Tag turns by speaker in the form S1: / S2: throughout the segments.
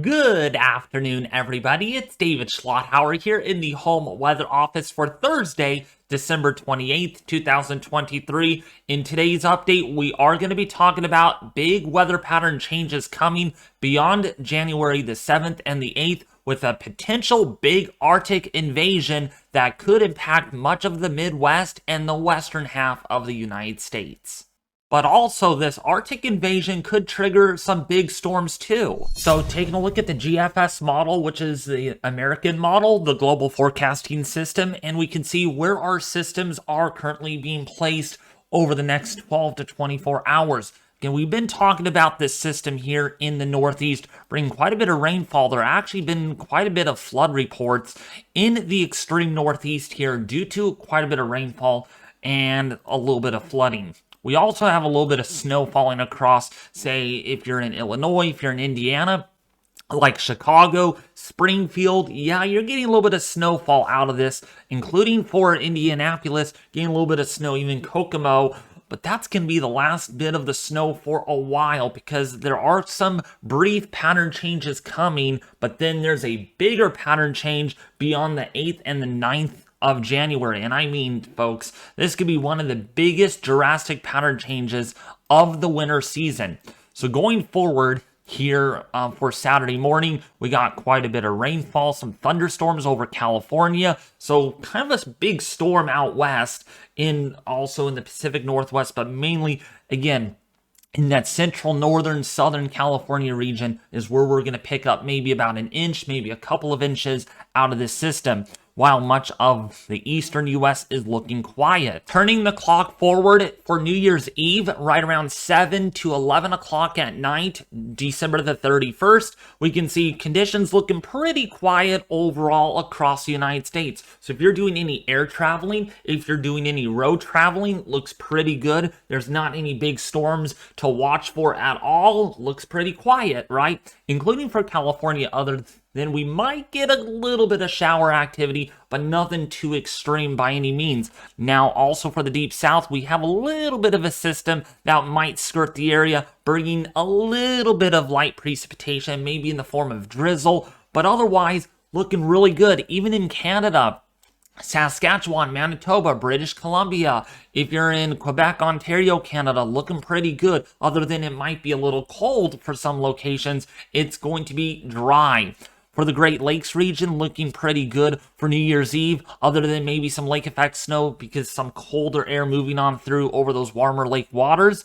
S1: Good afternoon, everybody. It's David Schlotthauer here in the home weather office for Thursday, December 28th, 2023. In today's update, we are going to be talking about big weather pattern changes coming beyond January the 7th and the 8th, with a potential big Arctic invasion that could impact much of the Midwest and the western half of the United States. But also, this Arctic invasion could trigger some big storms too. So taking a look at the GFS model, which is the American model, the global forecasting system, and we can see where our systems are currently being placed over the next 12 to 24 hours. Again, we've been talking about this system here in the Northeast, bringing quite a bit of rainfall. There have actually been quite a bit of flood reports in the extreme Northeast here due to quite a bit of rainfall and a little bit of flooding. We also have a little bit of snow falling across, say, if you're in Illinois, if you're in Indiana, like Chicago, Springfield. Yeah, you're getting a little bit of snowfall out of this, including for Indianapolis, getting a little bit of snow, even Kokomo. But that's going to be the last bit of the snow for a while, because there are some brief pattern changes coming, but then there's a bigger pattern change beyond the 8th and the 9th of January. And I mean, folks, this could be one of the biggest drastic pattern changes of the winter season. So going forward here for Saturday morning, we got quite a bit of rainfall, some thunderstorms over California. So kind of a big storm out west, also in the Pacific Northwest, but mainly, again, in that central, northern, southern California region is where we're going to pick up maybe about an inch, maybe a couple of inches out of this system, while much of the eastern U.S. is looking quiet. Turning the clock forward for New Year's Eve, right around 7 to 11 o'clock at night, December the 31st, we can see conditions looking pretty quiet overall across the United States. So if you're doing any air traveling, if you're doing any road traveling, looks pretty good. There's not any big storms to watch for at all. Looks pretty quiet, right? Including for California, other then we might get a little bit of shower activity, but nothing too extreme by any means. Now, also for the deep south, we have a little bit of a system that might skirt the area, bringing a little bit of light precipitation, maybe in the form of drizzle, but otherwise looking really good. Even in Canada, Saskatchewan, Manitoba, British Columbia, if you're in Quebec, Ontario, Canada, looking pretty good. Other than it might be a little cold for some locations, it's going to be dry. For the Great Lakes region, looking pretty good for New Year's Eve, other than maybe some lake effect snow because some colder air moving on through over those warmer lake waters.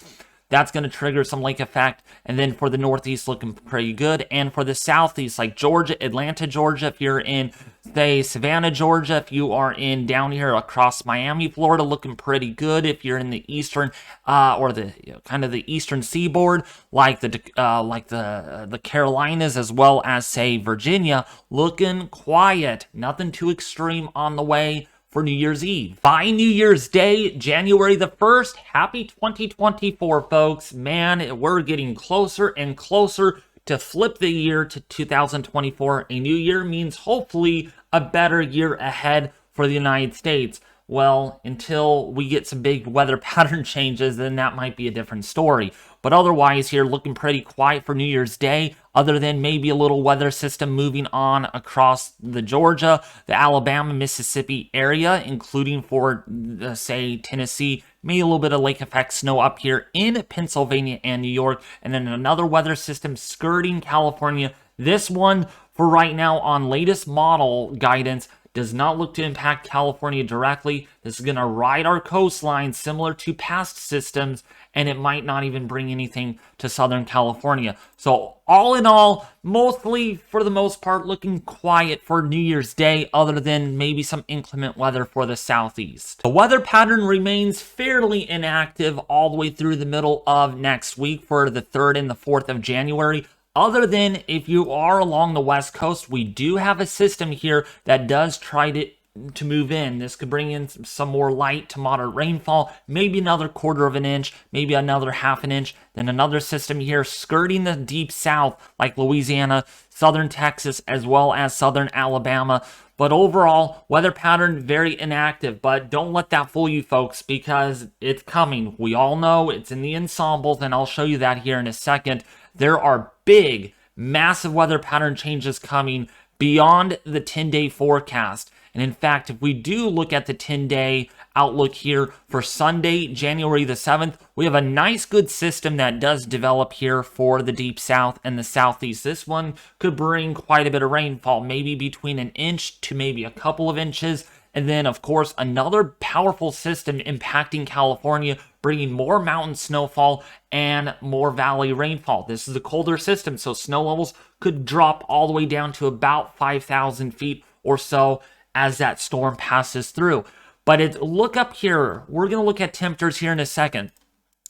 S1: That's going to trigger some lake effect. And then for the Northeast, looking pretty good. And for the Southeast, like Georgia, Atlanta, Georgia, if you're in, say, Savannah, Georgia, if you are in down here across Miami, Florida, looking pretty good. If you're in the eastern or the kind of the eastern seaboard, like the Carolinas, as well as, say, Virginia, looking quiet. Nothing too extreme on the way for New Year's Eve. By New Year's Day, January the 1st, happy 2024, folks. Man, we're getting closer and closer to flip the year to 2024. A new year means hopefully a better year ahead for the United States. Well, until we get some big weather pattern changes, then that might be a different story. But otherwise, here looking pretty quiet for New Year's Day, other than maybe a little weather system moving on across the Georgia, the Alabama, Mississippi area, including for, say, Tennessee, maybe a little bit of lake effect snow up here in Pennsylvania and New York, and then another weather system skirting California. This one, for right now, on latest model guidance, does not look to impact California directly. This is going to ride our coastline similar to past systems, and it might not even bring anything to Southern California. So all in all, mostly, for the most part, looking quiet for New Year's Day, other than maybe some inclement weather for the Southeast. The weather pattern remains fairly inactive all the way through the middle of next week for the 3rd and the 4th of January. Other than if you are along the West Coast, we do have a system here that does try to move in. This could bring in some more light to moderate rainfall, maybe another 1/4 of an inch, maybe another 1/2 an inch. Then another system here skirting the deep south, like Louisiana, southern Texas, as well as southern Alabama. But overall, weather pattern very inactive. But don't let that fool you, folks, because it's coming. We all know it's in the ensembles, and I'll show you that here in a second. There are big, massive weather pattern changes coming beyond the 10-day forecast. And in fact, if we do look at the 10-day outlook here for Sunday, January the 7th, we have a nice good system that does develop here for the deep south and the southeast. This one could bring quite a bit of rainfall, maybe between an inch to maybe a couple of inches. And then, of course, another powerful system impacting California, bringing more mountain snowfall and more valley rainfall. This is a colder system, so snow levels could drop all the way down to about 5,000 feet or so as that storm passes through. But look up here. We're going to look at temperatures here in a second.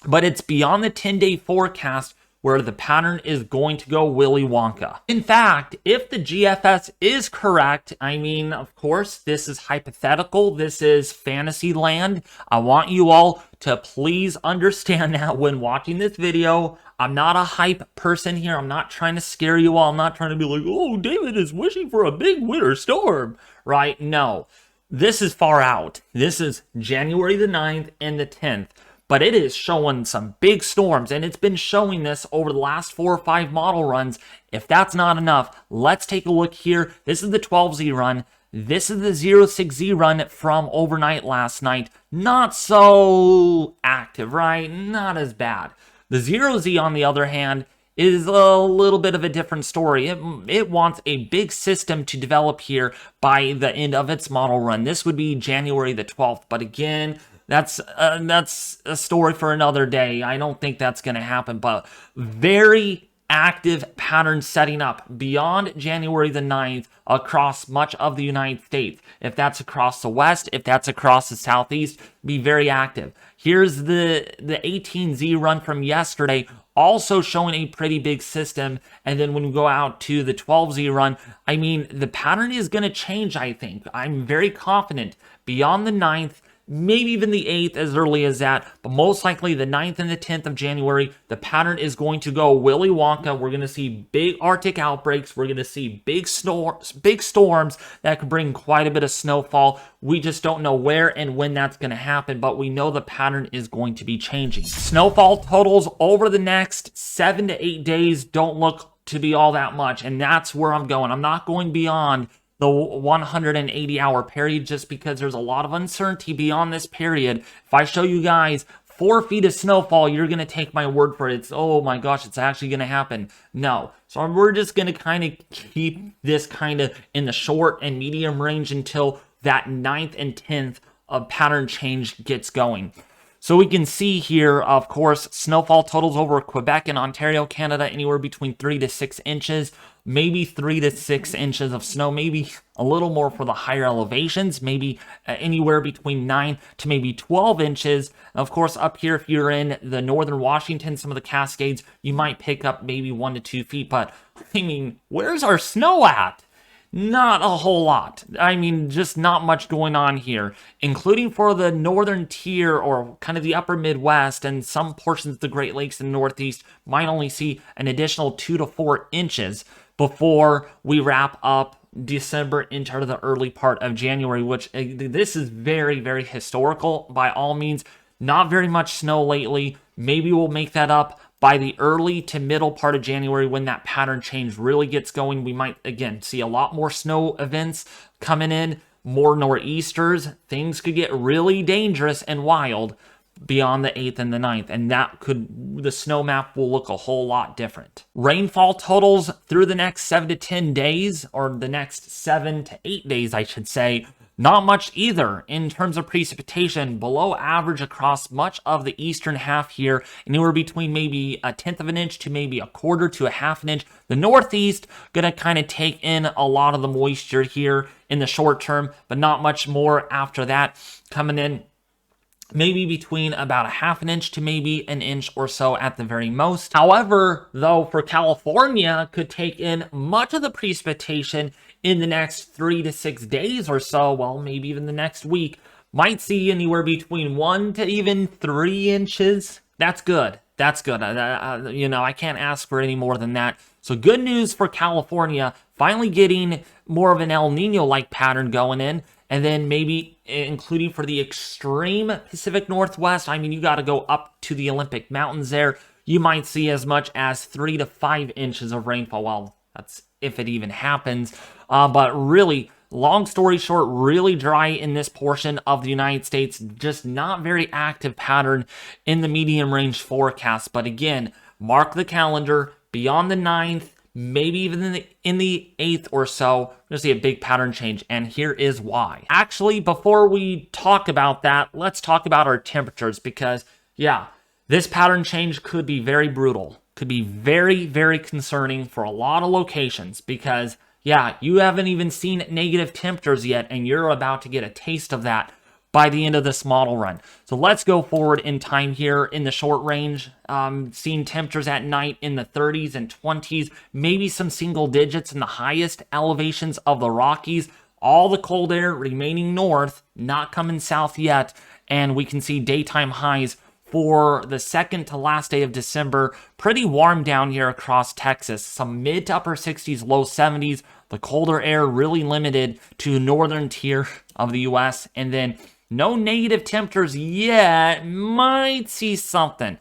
S1: But it's beyond the 10-day forecast where the pattern is going to go Willy Wonka. In fact, if the GFS is correct, I mean, of course, this is hypothetical. This is fantasy land. I want you all to please understand that when watching this video. I'm not a hype person here. I'm not trying to scare you all. I'm not trying to be like, oh, David is wishing for a big winter storm, right? No, this is far out. This is January the 9th and the 10th. But it is showing some big storms, and it's been showing this over the last 4 or 5 model runs. If that's not enough, let's take a look here. This is the 12Z run. This is the 06Z run from overnight last night. Not so active, right? Not as bad. The 0Z, on the other hand, is a little bit of a different story. It wants a big system to develop here by the end of its model run. This would be January the 12th, but again, that's a story for another day. I don't think that's going to happen, but very active pattern setting up beyond January the 9th across much of the United States. If that's across the west, if that's across the southeast, be very active. Here's the 18Z run from yesterday, also showing a pretty big system. And then when we go out to the 12Z run, I mean, the pattern is going to change, I think. I'm very confident beyond the 9th, maybe even the 8th as early as that, but most likely the 9th and the 10th of January, the pattern is going to go Willy Wonka. We're going to see big Arctic outbreaks. We're going to see big storms that could bring quite a bit of snowfall. We just don't know where and when that's going to happen, but we know the pattern is going to be changing. Snowfall totals over the next 7 to 8 days don't look to be all that much, and that's where I'm going. I'm not going beyond the 180-hour period just because there's a lot of uncertainty beyond this period. If I show you guys 4 feet of snowfall, you're going to take my word for it. It's, oh my gosh, it's actually going to happen. No. So we're just going to kind of keep this kind of in the short and medium range until that 9th and 10th of pattern change gets going. So we can see here, of course, snowfall totals over Quebec and Ontario, Canada, anywhere between 3 to 6 inches, maybe 3 to 6 inches of snow, maybe a little more for the higher elevations, maybe anywhere between 9 to maybe 12 inches. Of course, up here, if you're in the northern Washington, some of the Cascades, you might pick up maybe 1 to 2 feet. But, I mean, where's our snow at? Not a whole lot. I mean, just not much going on here, including for the northern tier or kind of the upper Midwest and some portions of the Great Lakes and Northeast might only see an additional 2 to 4 inches before we wrap up December into the early part of January, which this is very, very historical by all means. Not very much snow lately. Maybe we'll make that up by the early to middle part of January when that pattern change really gets going. We might, again, see a lot more snow events coming in, more nor'easters. Things could get really dangerous and wild beyond the 8th and the 9th, and the snow map will look a whole lot different. Rainfall totals through the next 7 to 10 days, or the next 7 to 8 days, I should say, not much either in terms of precipitation, below average across much of the eastern half here, anywhere between maybe 1/10 of an inch to maybe 1/4 to 1/2 an inch. The northeast gonna kind of take in a lot of the moisture here in the short term, but not much more after that coming in. Maybe between about 1/2 an inch to maybe 1 inch or so at the very most. However, though, for California, could take in much of the precipitation in the next 3 to 6 days or so, well, maybe even the next week. Might see anywhere between 1 to even 3 inches. That's good. That's good. I can't ask for any more than that. So good news for California, finally getting more of an El Nino-like pattern going in. And then maybe including for the extreme Pacific Northwest, I mean, you got to go up to the Olympic Mountains there. you might see as much as 3 to 5 inches of rainfall. Well, that's if it even happens. But really, long story short, really dry in this portion of the United States. Just not very active pattern in the medium range forecast. But again, mark the calendar beyond the 9th, maybe even in the 8th or so, we're going to see a big pattern change, and here is why. Actually, before we talk about that, let's talk about our temperatures, because, yeah, this pattern change could be very brutal, could be very, very concerning for a lot of locations, because, yeah, you haven't even seen negative temperatures yet, and you're about to get a taste of that by the end of this model run. So let's go forward in time here in the short range, seeing temperatures at night in the 30s and 20s, maybe some single digits in the highest elevations of the Rockies. All the cold air remaining north, not coming south yet, and we can see daytime highs for the second to last day of December. Pretty warm down here across Texas, some mid to upper 60s, low 70s. The colder air really limited to northern tier of the U.S., and then no negative temperatures yet. Might see something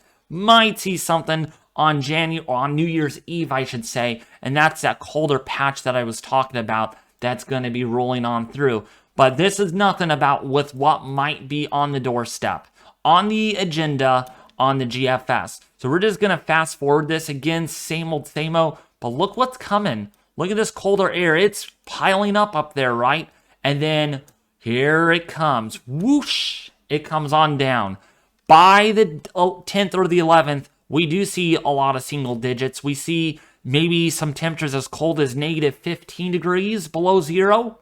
S1: on New Year's Eve, I should say, and that's that colder patch that I was talking about that's going to be rolling on through. But this is nothing about with what might be on the doorstep, on the agenda, on the GFS. So we're just going to fast forward this again, same old, but look what's coming. Look at this colder air. It's piling up there, right? And then here it comes. Whoosh! It comes on down. By the 10th or the 11th, we do see a lot of single digits. We see maybe some temperatures as cold as negative 15 degrees below zero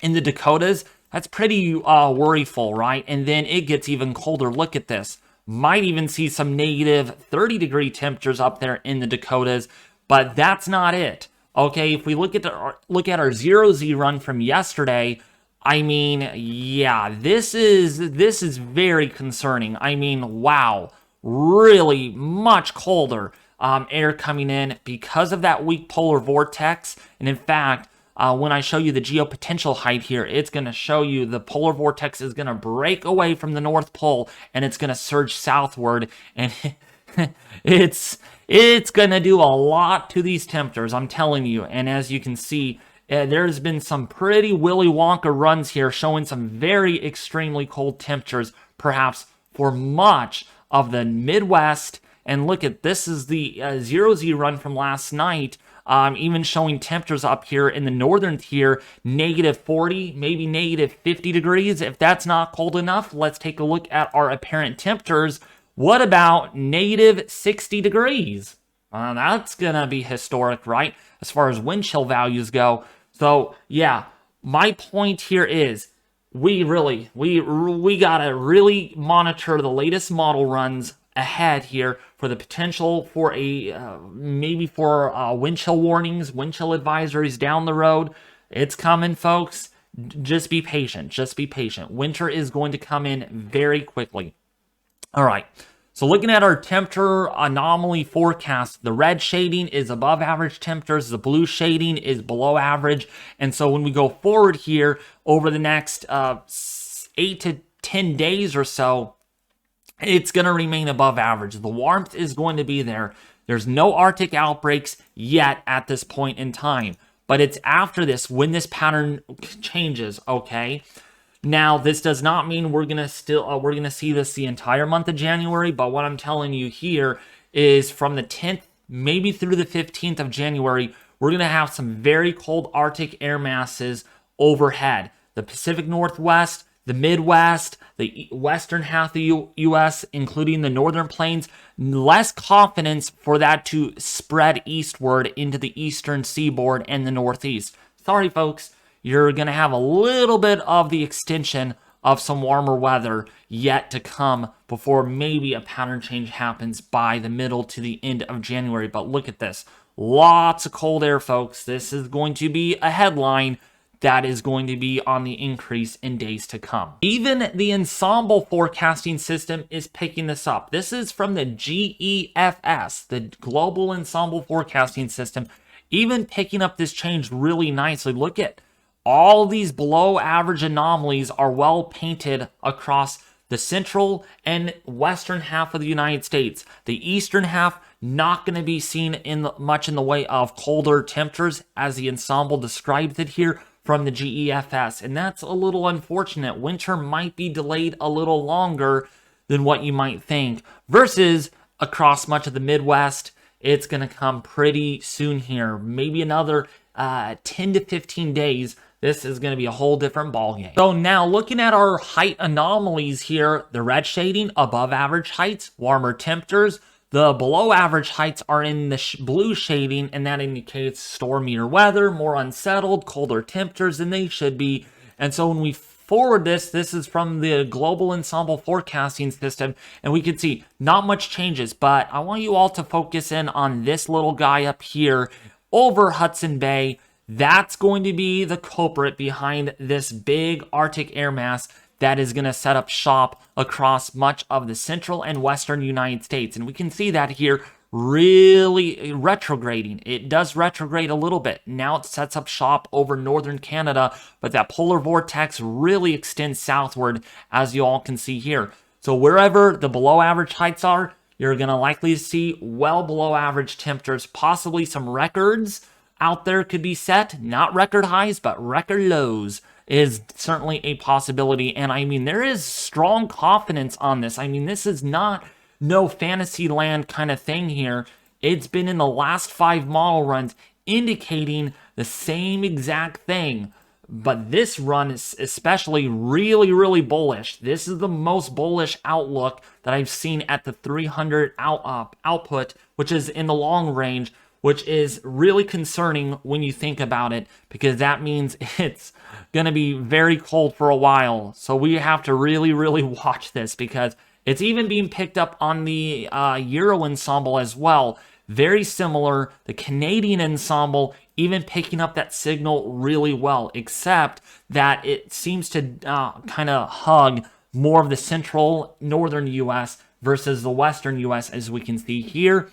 S1: in the Dakotas. That's pretty worryful, right? And then it gets even colder. Look at this. Might even see some negative 30-degree temperatures up there in the Dakotas, but that's not it. Okay, if we look at our 0Z run from yesterday, I mean, yeah, this is very concerning. I mean, wow, really much colder air coming in because of that weak polar vortex. And in fact, when I show you the geopotential height here, it's going to show you the polar vortex is going to break away from the North Pole and it's going to surge southward, and it's going to do a lot to these temperatures, I'm telling you. And as you can see, there's been some pretty Willy Wonka runs here showing some very extremely cold temperatures, perhaps for much of the Midwest. And look at this is the 0Z run from last night, even showing temperatures up here in the northern tier, negative 40, maybe negative 50 degrees. If that's not cold enough, let's take a look at our apparent temperatures. What about negative 60 degrees? That's going to be historic, right? As far as wind chill values go. So, yeah, my point here is we got to really monitor the latest model runs ahead here for the potential for maybe for wind chill warnings, wind chill advisories down the road. It's coming, folks. Just be patient. Just be patient. Winter is going to come in very quickly. All right. So looking at our temperature anomaly forecast, the red shading is above average temperatures, the blue shading is below average. And so when we go forward here over the next 8 to 10 days or so, it's going to remain above average. The warmth is going to be there. There's no Arctic outbreaks yet at this point in time, but it's after this when this pattern changes, okay? Now, this does not mean we're gonna see this the entire month of January, but what I'm telling you here is from the 10th, maybe through the 15th of January, we're gonna have some very cold Arctic air masses overhead. The Pacific Northwest, the Midwest, the western half of the U.S., including the northern plains, less confidence for that to spread eastward into the eastern seaboard and the Northeast. Sorry, folks. You're going to have a little bit of the extension of some warmer weather yet to come before maybe a pattern change happens by the middle to the end of January. But look at this. Lots of cold air, folks. This is going to be a headline that is going to be on the increase in days to come. Even the ensemble forecasting system is picking this up. This is from the GEFS, the Global Ensemble Forecasting System, even picking up this change really nicely. Look at all these below average anomalies are well painted across the central and western half of the United States. The eastern half not going to be seen in much in the way of colder temperatures, as the ensemble describes it here from the GEFS, and that's a little unfortunate. Winter might be delayed a little longer than what you might think, versus across much of the Midwest, it's going to come pretty soon here. Maybe another 10 to 15 days. This is going to be a whole different ballgame. So now looking at our height anomalies here, the red shading, above average heights, warmer temperatures. The below average heights are in the blue shading, and that indicates stormier weather, more unsettled, colder temperatures than they should be. And so when we forward this is from the global ensemble forecasting system, and we can see not much changes, but I want you all to focus in on this little guy up here over Hudson Bay. That's going to be the culprit behind this big Arctic air mass that is going to set up shop across much of the central and western United States. And we can see that here really retrograding. It does retrograde a little bit. Now it sets up shop over northern Canada, but that polar vortex really extends southward, as you all can see here. So wherever the below average heights are, you're going to likely see well below average temperatures, possibly some records out there could be set. Not record highs, but record lows is certainly a possibility. And I mean, there is strong confidence on this. I mean, this is not no fantasy land kind of thing here. It's been in the last 5 model runs indicating the same exact thing. But this run is especially really bullish. This is the most bullish outlook that I've seen at the 300 output, which is in the long range, which is really concerning when you think about it, because that means it's going to be very cold for a while. So we have to really watch this, because it's even being picked up on the Euro ensemble as well. Very similar. The Canadian ensemble even picking up that signal really well, except that it seems to kind of hug more of the central northern U.S. versus the western U.S., as we can see here,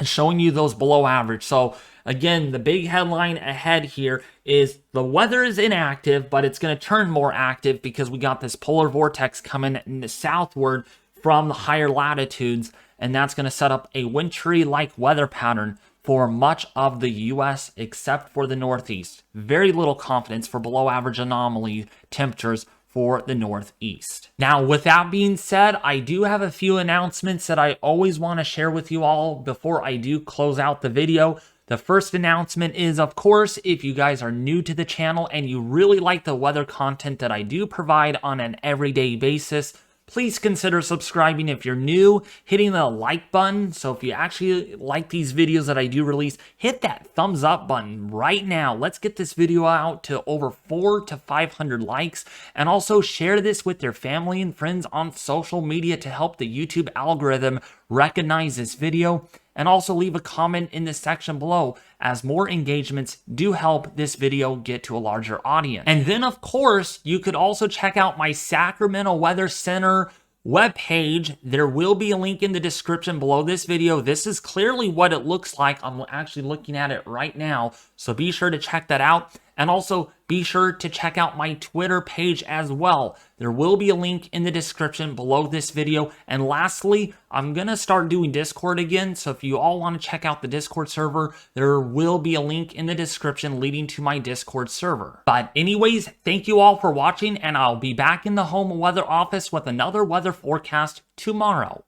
S1: showing you those below average. So again, the big headline ahead here is the weather is inactive, but it's going to turn more active because we got this polar vortex coming in the southward from the higher latitudes, and that's going to set up a wintry-like weather pattern for much of the U.S. except for the Northeast. Very little confidence for below average anomaly temperatures for the Northeast. Now, with that being said, I do have a few announcements that I always want to share with you all before I do close out the video. The first announcement is, of course, if you guys are new to the channel and you really like the weather content that I do provide on an everyday basis, please consider subscribing if you're new, hitting the like button. So if you actually like these videos that I do release, hit that thumbs up button right now. Let's get this video out to over 400 to 500 likes. And also share this with your family and friends on social media to help the YouTube algorithm recognize this video. And also leave a comment in the section below, as more engagements do help this video get to a larger audience. And then, of course, you could also check out my Sacramento Weather Center webpage. There will be a link in the description below this video. This is clearly what it looks like. I'm actually looking at it right now, so be sure to check that out. And also be sure to check out my Twitter page as well. There will be a link in the description below this video. And lastly, I'm going to start doing Discord again. So if you all want to check out the Discord server, there will be a link in the description leading to my Discord server. But anyways, thank you all for watching, and I'll be back in the home weather office with another weather forecast tomorrow.